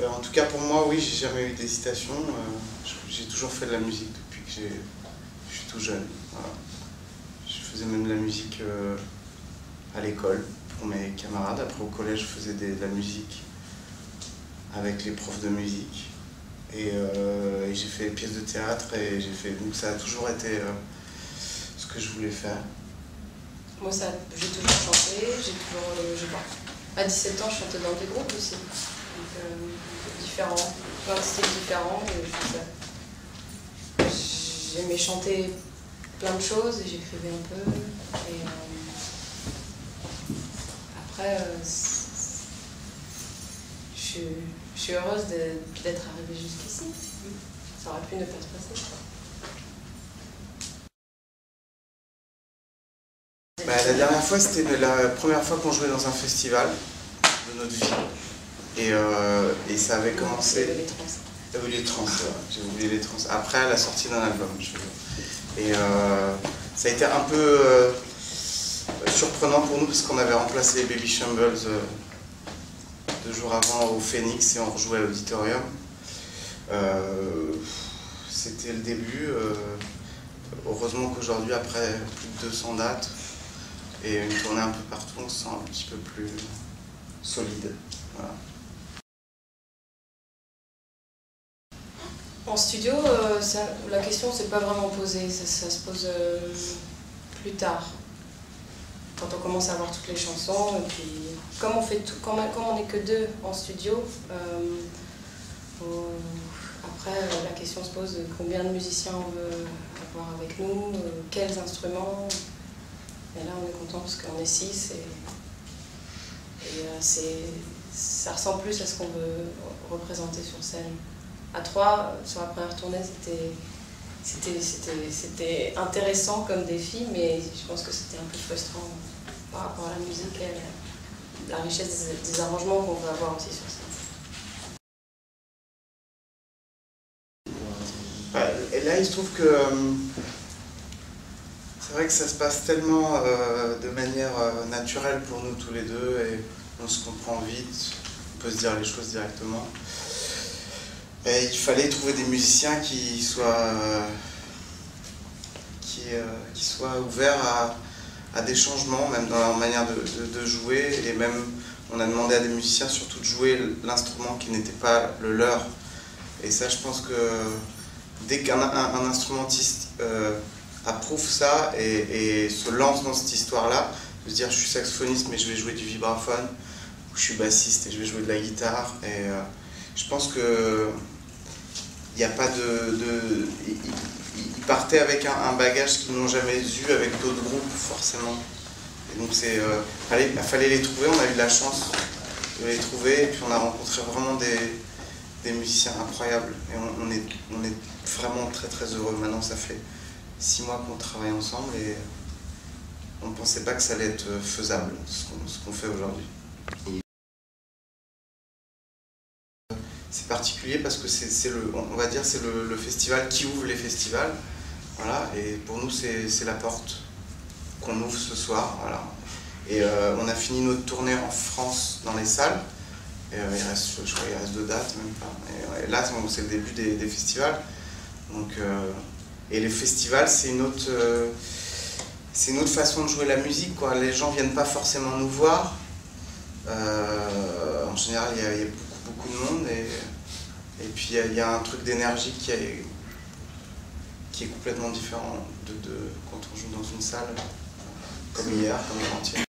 En tout cas pour moi, oui, j'ai jamais eu d'hésitation. J'ai toujours fait de la musique depuis que je suis tout jeune. Voilà. Je faisais même de la musique à l'école pour mes camarades. Après au collège, je faisais de la musique avec les profs de musique. Et j'ai fait des pièces de théâtre et donc ça a toujours été ce que je voulais faire. Moi, j'ai toujours chanté, à 17 ans, je chantais dans des groupes aussi. Donc, différents, plein de styles différents. J'aimais chanter plein de choses et j'écrivais un peu. Et après, je suis heureuse d'être arrivée jusqu'ici. Ça aurait pu ne pas se passer. La dernière fois, c'était la première fois qu'on jouait dans un festival de notre vie. Et ça avait commencé... Oui, les trans, j'ai oublié les trans. Après la sortie d'un album. Et ça a été un peu surprenant pour nous parce qu'on avait remplacé les Baby Shambles 2 jours avant au Phoenix et on rejouait à l'auditorium. C'était le début. Heureusement qu'aujourd'hui, après plus de 200 dates et une tournée un peu partout, on se sent un petit peu plus solide. Voilà. En studio, la question ne s'est pas vraiment posée, ça se pose plus tard, quand on commence à avoir toutes les chansons. Et puis, comme on n'est que 2 en studio, après la question se pose de combien de musiciens on veut avoir avec nous, quels instruments. Et là on est content parce qu'on est 6 et ça ressemble plus à ce qu'on veut représenter sur scène. À 3, sur la première tournée, c'était intéressant comme défi, mais je pense que c'était un peu frustrant par rapport à la musique et la richesse des arrangements qu'on veut avoir aussi sur scène. Et là, il se trouve que c'est vrai que ça se passe tellement de manière naturelle pour nous tous les deux et on se comprend vite, on peut se dire les choses directement. Et il fallait trouver des musiciens qui soient ouverts à des changements, même dans leur manière de jouer. Et même, on a demandé à des musiciens surtout de jouer l'instrument qui n'était pas le leur. Et ça, je pense que dès qu'un instrumentiste approuve ça et se lance dans cette histoire-là, de se dire je suis saxophoniste mais je vais jouer du vibraphone, ou je suis bassiste et je vais jouer de la guitare. Et je pense que il n'y a pas ils partaient avec un bagage qu'ils n'ont jamais eu avec d'autres groupes forcément. Et donc il fallait les trouver, on a eu de la chance de les trouver et puis on a rencontré vraiment des musiciens incroyables et on est vraiment très très heureux. Maintenant ça fait 6 mois qu'on travaille ensemble et on ne pensait pas que ça allait être faisable ce qu'on fait aujourd'hui. C'est particulier parce que on va dire c'est le festival qui ouvre les festivals, voilà, et pour nous c'est la porte qu'on ouvre ce soir, voilà. Et on a fini notre tournée en France dans les salles, et je crois qu'il reste 2 dates, même pas. Et là c'est le début des festivals, donc, et les festivals c'est une autre façon de jouer la musique, quoi. Les gens viennent pas forcément nous voir, en général il y a beaucoup de monde et puis il y a un truc d'énergie qui est complètement différent de quand on joue dans une salle comme hier, comme avant-hier.